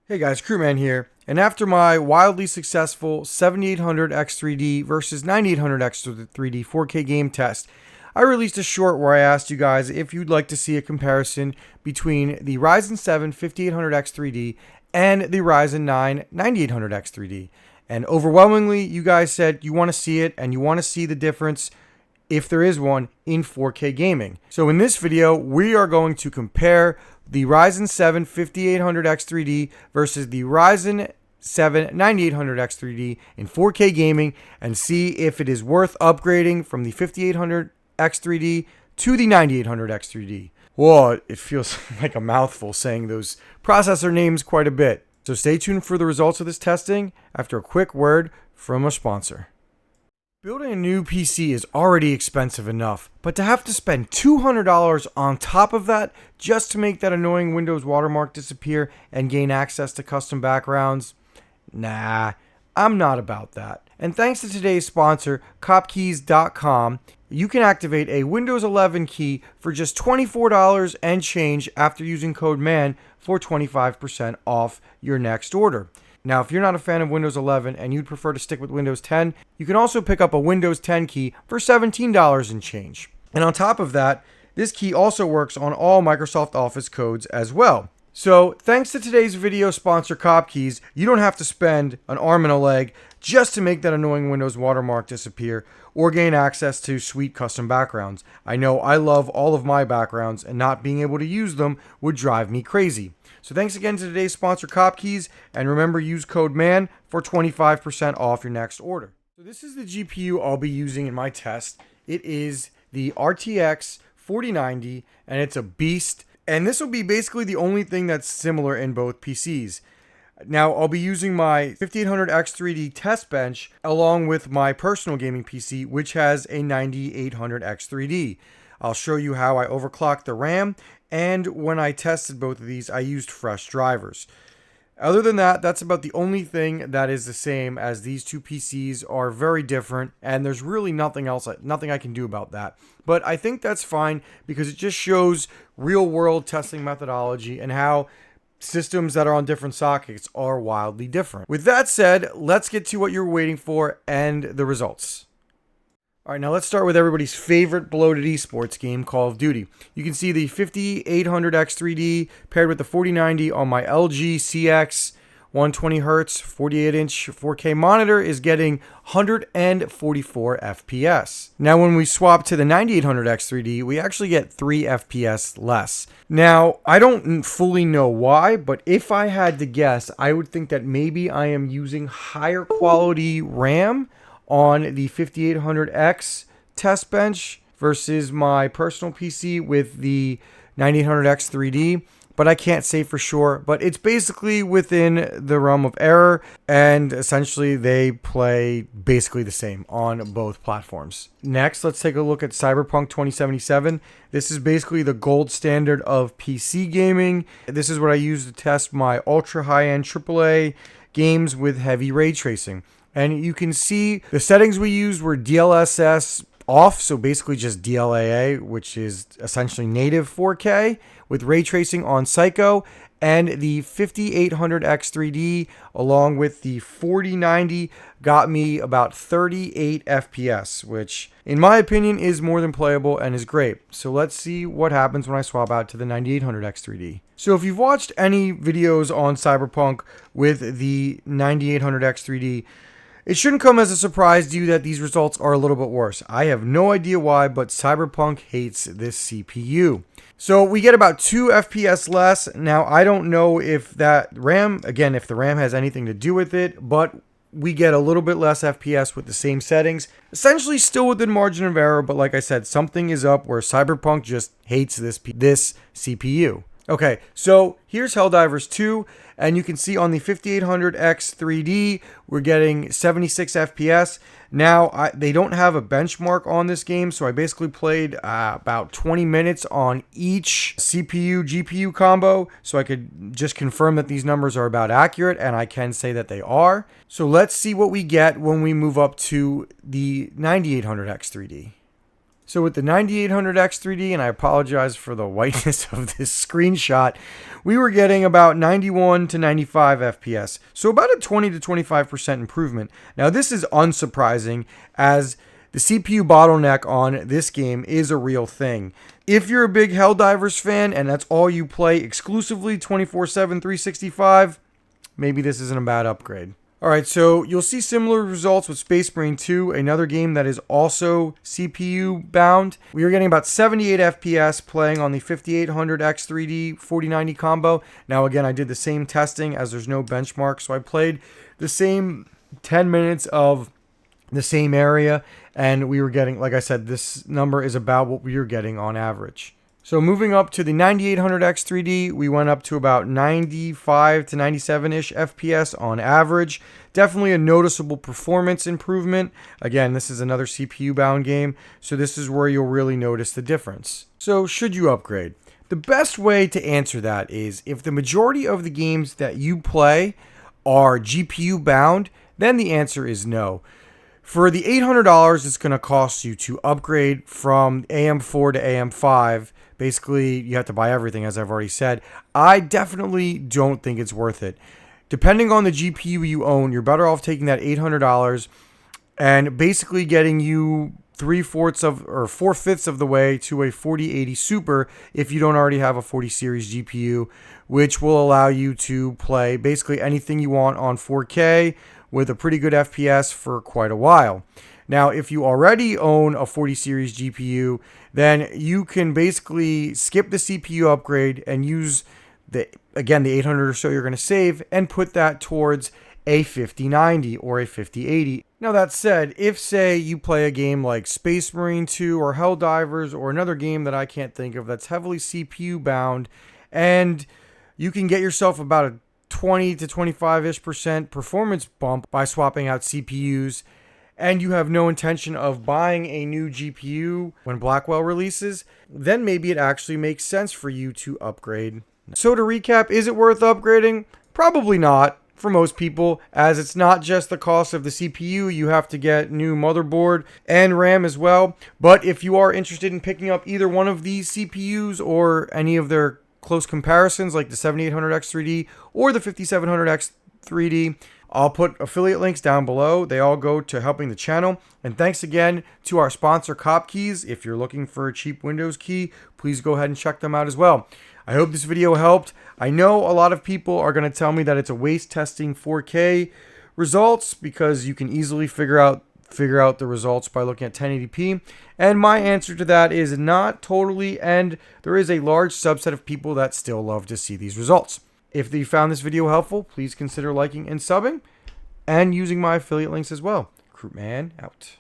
Hey guys, Crewman here, and after my wildly successful 7800 X3D versus 9800 X3D 4K game test, I released a short where I asked you guys if you'd like to see a comparison between the Ryzen 7 5800 X3D and the Ryzen 9 9800 X3D. And overwhelmingly, you guys said you want to see it and you want to see the difference, if there is one, in 4K gaming. So in this video, we are going to compare the Ryzen 7 5800 X3D versus the Ryzen 7 9800 X3D in 4K gaming and see if it is worth upgrading from the 5800 X3D to the 9800 X3D. Whoa, it feels like a mouthful saying those processor names quite a bit. So stay tuned for the results of this testing after a quick word from a sponsor. Building a new PC is already expensive enough, but to have to spend $200 on top of that just to make that annoying Windows watermark disappear and gain access to custom backgrounds? Nah, I'm not about that. And thanks to today's sponsor, Kopkeys.com, you can activate a Windows 11 key for just $24 and change after using code MAN for 25% off your next order. Now, if you're not a fan of Windows 11 and you'd prefer to stick with Windows 10, you can also pick up a Windows 10 key for $17 and change. And on top of that, this key also works on all Microsoft Office codes as well. So, thanks to today's video sponsor, Kopkeys, you don't have to spend an arm and a leg just to make that annoying Windows watermark disappear or gain access to sweet custom backgrounds. I know I love all of my backgrounds, and not being able to use them would drive me crazy. So thanks again to today's sponsor, Kopkeys, and remember, use code MAN for 25% off your next order. So this is the GPU I'll be using in my test. It is the RTX 4090, and it's a beast. And this will be basically the only thing that's similar in both PCs. Now, I'll be using my 5800 X3D test bench along with my personal gaming PC, which has a 9800 X3D. I'll show you how I overclocked the RAM, and when I tested both of these, I used fresh drivers. Other than that, that's about the only thing that is the same, as these two PCs are very different, and there's really nothing I can do about that. But I think that's fine because it just shows real-world testing methodology and how systems that are on different sockets are wildly different. With that said, let's get to what you're waiting for and the results. All right, now let's start with everybody's favorite bloated esports game, Call of Duty. You can see the 5800 X3D paired with the 4090 on my LG CX 120Hz 48-inch 4K monitor is getting 144 FPS. Now, when we swap to the 9800 X3D, we actually get 3 FPS less. Now, I don't fully know why, but if I had to guess, I would think that maybe I am using higher quality RAM on the 5800X test bench versus my personal PC with the 9800 X3D, but I can't say for sure. But it's basically within the realm of error, and essentially they play basically the same on both platforms. Next, let's take a look at Cyberpunk 2077. This is basically the gold standard of PC gaming. This is what I use to test my ultra high-end AAA games with heavy ray tracing. And you can see the settings we used were DLSS off, so basically just DLAA, which is essentially native 4K, with ray tracing on Psycho, and the 5800 X3D along with the 4090 got me about 38 FPS, which in my opinion is more than playable and is great. So let's see what happens when I swap out to the 9800 X3D. So if you've watched any videos on Cyberpunk with the 9800 X3D, it shouldn't come as a surprise to you that these results are a little bit worse. I have no idea why, but Cyberpunk hates this CPU. So we get about 2 FPS less. Now, I don't know if that RAM, again, if the RAM has anything to do with it, but we get a little bit less FPS with the same settings. Essentially still within margin of error, but like I said, something is up where Cyberpunk just hates this CPU. Okay, so here's Helldivers 2, and you can see on the 5800 X3D, we're getting 76 FPS. Now, they don't have a benchmark on this game, so I basically played about 20 minutes on each CPU-GPU combo, so I could just confirm that these numbers are about accurate, and I can say that they are. So let's see what we get when we move up to the 9800 X3D. So with the 9800X3D, and I apologize for the whiteness of this screenshot, we were getting about 91 to 95 FPS. So about a 20 to 25% improvement. Now this is unsurprising, as the CPU bottleneck on this game is a real thing. If you're a big Helldivers fan and that's all you play exclusively 24/7 365, maybe this isn't a bad upgrade. Alright, so you'll see similar results with Space Marine 2, another game that is also CPU bound. We are getting about 78 FPS playing on the 5800X3D 4090 combo. Now again, I did the same testing as there's no benchmark, so I played the same 10 minutes of the same area, and we were getting, like I said, this number is about what we were getting on average. So moving up to the 9800X3D, we went up to about 95 to 97-ish FPS on average. Definitely a noticeable performance improvement. Again, this is another CPU-bound game, so this is where you'll really notice the difference. So should you upgrade? The best way to answer that is if the majority of the games that you play are GPU-bound, then the answer is no. For the $800 it's going to cost you to upgrade from AM4 to AM5, basically you have to buy everything, as I've already said, I definitely don't think it's worth it. Depending on the GPU you own, you're better off taking that $800 and basically getting you 3/4 of or 4/5 of the way to a 4080 Super if you don't already have a 40 series GPU, which will allow you to play basically anything you want on 4K with a pretty good FPS for quite a while. Now, if you already own a 40 series GPU, then you can basically skip the CPU upgrade and use the 800 or so you're going to save and put that towards a 5090 or a 5080. Now that said, if say you play a game like Space Marine 2 or Helldivers or another game that I can't think of that's heavily CPU bound, and you can get yourself about a 20 to 25-ish% performance bump by swapping out CPUs, and you have no intention of buying a new GPU when Blackwell releases, then maybe it actually makes sense for you to upgrade. So to recap, is it worth upgrading? Probably not for most people, as it's not just the cost of the CPU, you have to get new motherboard and RAM as well. But if you are interested in picking up either one of these CPUs or any of their close comparisons like the 7800X3D or the 5700X3D, I'll put affiliate links down below. They all go to helping the channel. And thanks again to our sponsor, Kopkeys. If you're looking for a cheap Windows key, please go ahead and check them out as well. I hope this video helped. I know a lot of people are going to tell me that it's a waste testing 4K results because you can easily figure out the results by looking at 1080p. And my answer to that is not totally, and there is a large subset of people that still love to see these results. If you found this video helpful, please consider liking and subbing and using my affiliate links as well. Recruitman out.